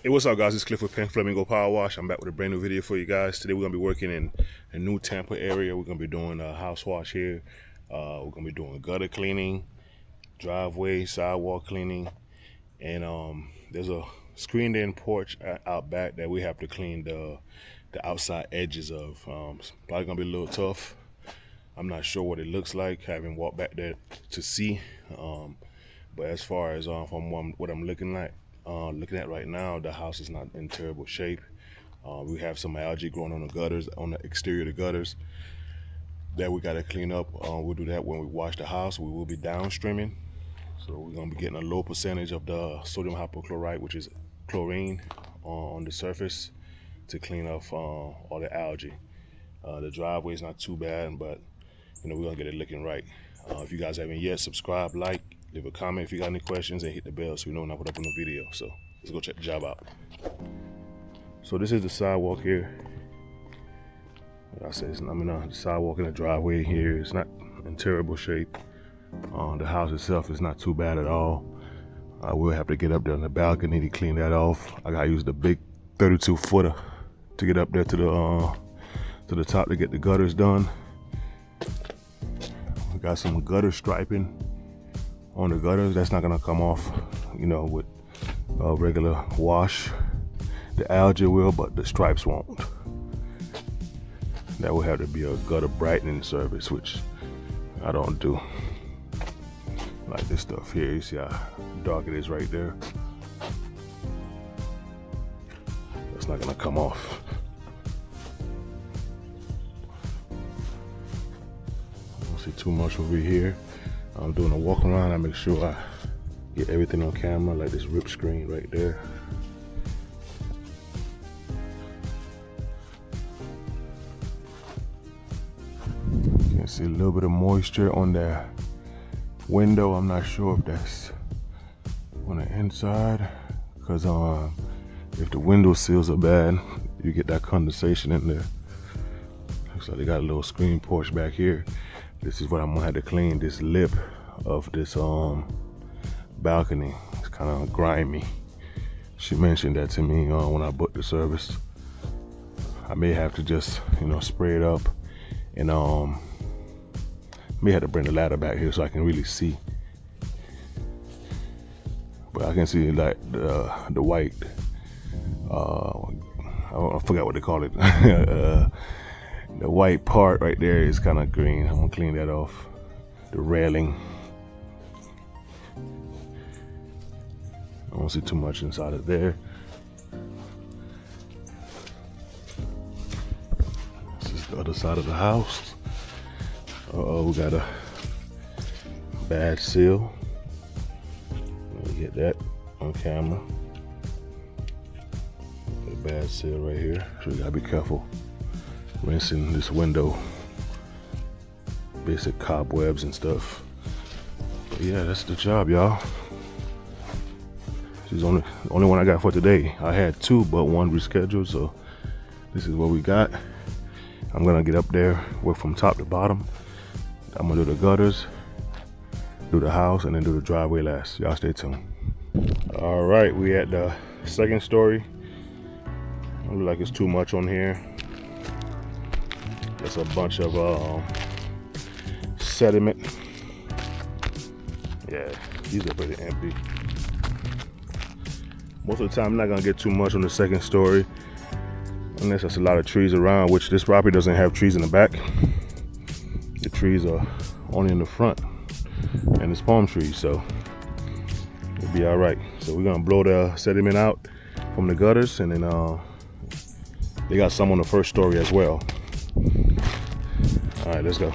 Hey, what's up, guys? It's Cliff with Pink Flamingo Power Wash. I'm back with a brand new video for you guys. Today we're gonna be working in a new Tampa area. We're gonna be doing a house wash here. We're gonna be doing gutter cleaning, driveway, sidewalk cleaning, and there's a screened-in porch out back that we have to clean the outside edges of. It's probably gonna be a little tough. I'm not sure what it looks like. I haven't walked back there to see. But as far as from what I'm looking at right now, the house is not in terrible shape. We have some algae growing on the gutters, on the exterior of the gutters, that we got to clean up. We'll do that when we wash the house. We will be downstreaming, so we're going to be getting a low percentage of the sodium hypochlorite, which is chlorine, on the surface to clean off all the algae. The driveway is not too bad, but we're going to get it looking right. If you guys haven't yet, subscribe, like, leave a comment if you got any questions, and hit the bell so you know when I put up a new video. So let's go check the job out. So this is the sidewalk here. Like I said, the sidewalk in the driveway here is not in terrible shape. The house itself is not too bad at all. I will have to get up there on the balcony to clean that off. I gotta use the big 32 footer to get up there to the top to get the gutters done. We got some gutter striping on the gutters. That's not gonna come off, with a regular wash. The algae will, but the stripes won't. That will have to be a gutter brightening service, which I don't do. Like this stuff here, you see how dark it is right there? That's not gonna come off. I don't see too much over here. I'm doing a walk around. I make sure I get everything on camera, like this rip screen right there. You can see a little bit of moisture on the window. I'm not sure if that's on the inside, because if the window seals are bad, you get that condensation in there. Looks like they got a little screen porch back here. This is what I'm gonna have to clean, this lip of this balcony. It's kind of grimy. She mentioned that to me when I booked the service. I may have to just spray it up, and may have to bring the ladder back here so I can really see. But I can see like the white, I forgot what they call it. The white part right there is kind of green. I'm gonna clean that off. The railing. I don't see too much inside of there. This is the other side of the house. We got a bad seal. Let me get that on camera. A bad seal right here. So you gotta be careful rinsing this window. Basic cobwebs and stuff. But yeah, that's the job, y'all. This is the only one I got for today. I had two, but one rescheduled, so this is what we got. I'm gonna get up there, work from top to bottom. I'm gonna do the gutters, do the house, and then do the driveway last. Y'all stay tuned. All right, we at the second story. Don't look like it's too much on here. That's a bunch of sediment. Yeah, these are pretty empty. Most of the time, I'm not gonna get too much on the second story, unless there's a lot of trees around, which this property doesn't have trees in the back. The trees are only in the front, and it's palm trees, so it'll be all right. So we're gonna blow the sediment out from the gutters, and then they got some on the first story as well. All right, let's go.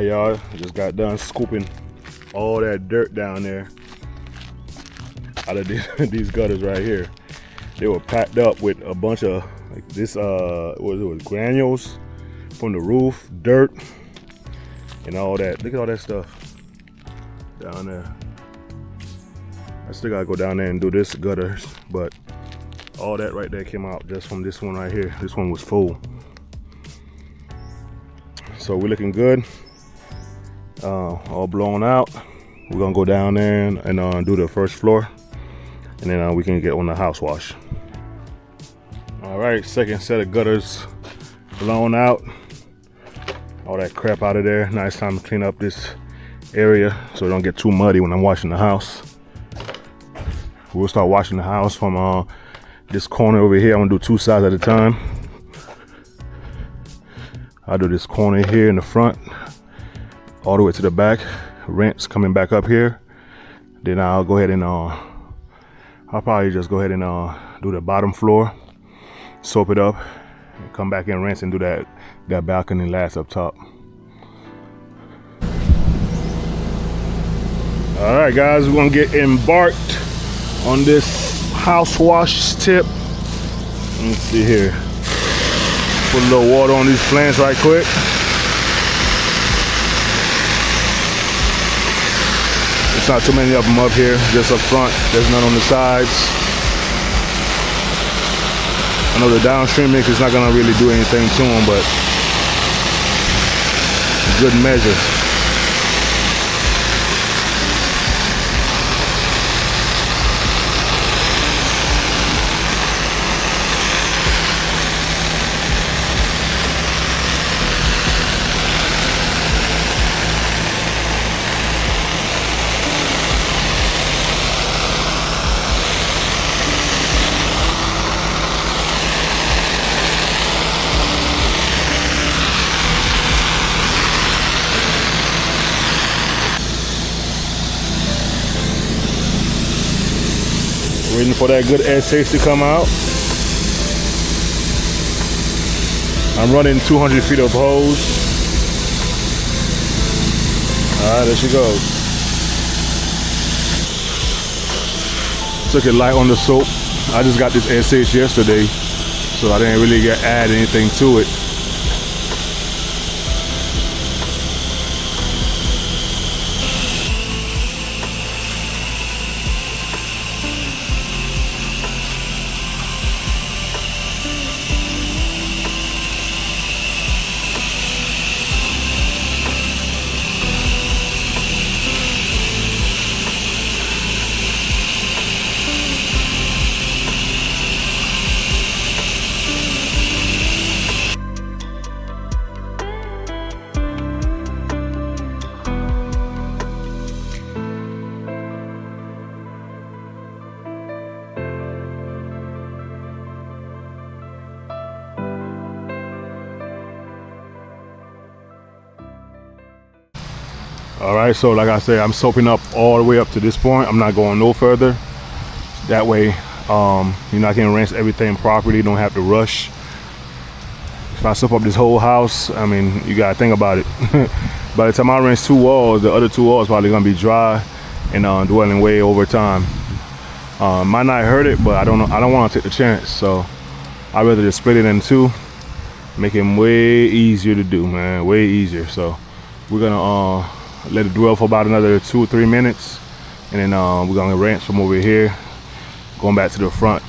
Alright, y'all, just got done scooping all that dirt down there out of these gutters right here. They were packed up with a bunch of like this what was it, granules from the roof, dirt, and all that. Look at all that stuff down there. I still gotta go down there and do this gutters, but all that right there came out just from this one right here. This one was full. So we're looking good, all blown out. We're gonna go down there and do the first floor, and then we can get on the house wash. All right, second set of gutters blown out. All that crap out of there. Now it's time to clean up this area so it don't get too muddy when I'm washing the house. We'll start washing the house from this corner over here. I'm gonna do two sides at a time. I'll do this corner here in the front, all the way to the back. Rinse coming back up here. Then I'll go ahead and I'll probably just go ahead and do the bottom floor, soap it up, and come back and rinse and do that balcony last up top. All right, guys, we're gonna get embarked on this house wash tip. Let me see here. Put a little water on these plants right quick. There's not too many of them up here, just up front. There's none on the sides. I know the downstream mix is not gonna really do anything to them, but good measure. Waiting for that good S6 to come out. I'm running 200 feet of hose. All right, there she goes. Took it light on the soap. I just got this S6 yesterday, so I didn't really add anything to it. All right, so like I said, I'm soaping up all the way up to this point. I'm not going no further. That way, you're not gonna rinse everything properly. You don't have to rush. If I soap up this whole house, I mean, you gotta think about it. By the time I rinse two walls, the other two walls probably gonna be dry and dwelling way over time. Might not hurt it, but I don't know. I don't want to take the chance, so I'd rather just split it in two, make it way easier to do, man. Way easier. So we're gonna let it dwell for about another 2 or 3 minutes, and then we're gonna rinse from over here, going back to the front.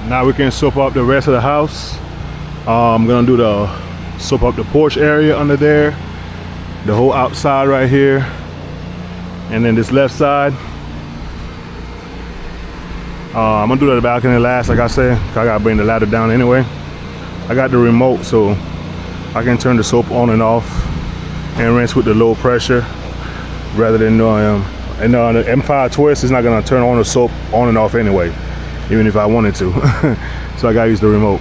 Now we can soap up the rest of the house. I'm gonna do the soap up the porch area under there, the whole outside right here, and then this left side. I'm gonna do the balcony last, like I said. I gotta bring the ladder down anyway. I got the remote, so I can turn the soap on and off and rinse with the low pressure, rather than the M5 twist is not gonna turn on the soap on and off anyway, even if I wanted to. So I gotta use the remote.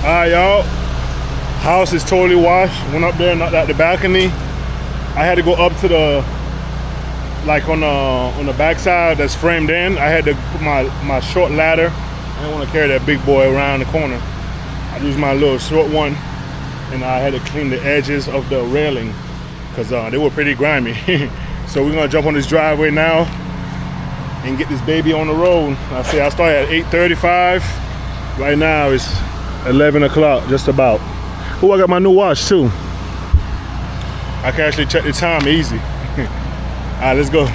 Alright, y'all, house is totally washed. Went up there, knocked out the balcony. I had to go up to the, like on the backside that's framed in. I had to put my short ladder. I didn't want to carry that big boy around the corner. I used my little short one, and I had to clean the edges of the railing because they were pretty grimy. So we're gonna jump on this driveway now and get this baby on the road. I started at 8:35. Right now it's 11 o'clock, just about. Oh, I got my new watch too. I can actually check the time easy. All right, let's go.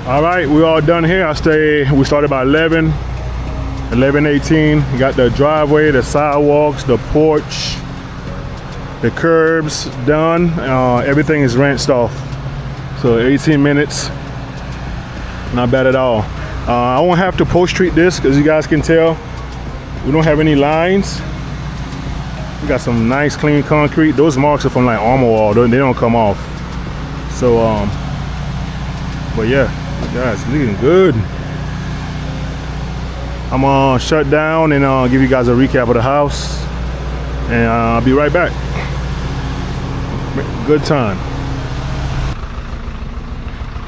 All right, we're all done here. We started by 11 1118. You got the driveway, the sidewalks, the porch, the curbs done. Everything is rinsed off. So 18 minutes, not bad at all. I won't have to post treat this because you guys can tell we don't have any lines. We got some nice clean concrete. Those marks are from like Armor Wall. They don't come off. So but yeah, guys, looking good. I'm gonna shut down and give you guys a recap of the house, and I'll be right back. Good time.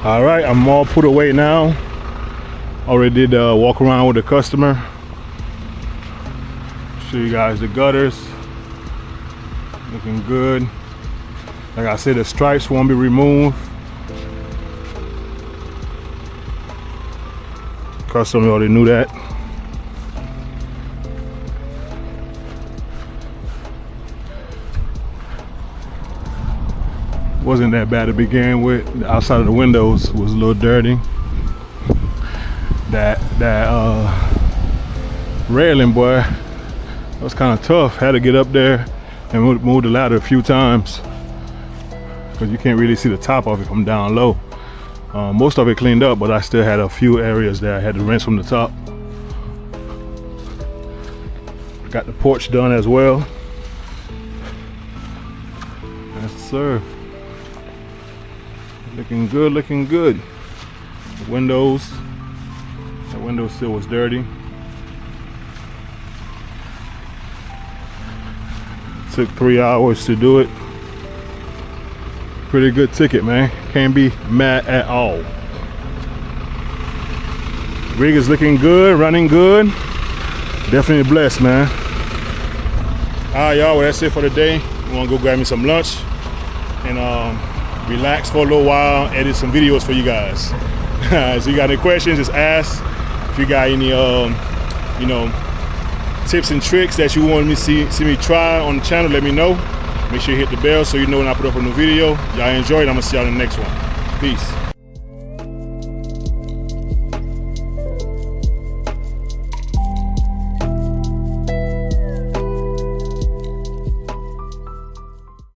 All right, I'm all put away now. Already did walk around with the customer. Show you guys the gutters. Looking good. Like I said, the stripes won't be removed. Customer already knew that. Wasn't that bad to begin with. The outside of the windows was a little dirty. That railing, boy, that was kind of tough. Had to get up there and move the ladder a few times because you can't really see the top of it from down low. Most of it cleaned up, but I still had a few areas that I had to rinse from the top. Got the porch done as well. Yes, sir. Looking good, looking good. The window still was dirty. Took 3 hours to do it. Pretty good ticket, man. Can't be mad at all. Rig is looking good, running good. Definitely blessed, man. All right, y'all, well, that's it for the day. I'm gonna go grab me some lunch and relax for a little while, edit some videos for you guys. So you got any questions, just ask. If you got any you know, tips and tricks that you want me to see me try on the channel, let me know. Make sure you hit the bell so you know when I put up a new video. Y'all enjoy it. I'm gonna see y'all in the next one. Peace.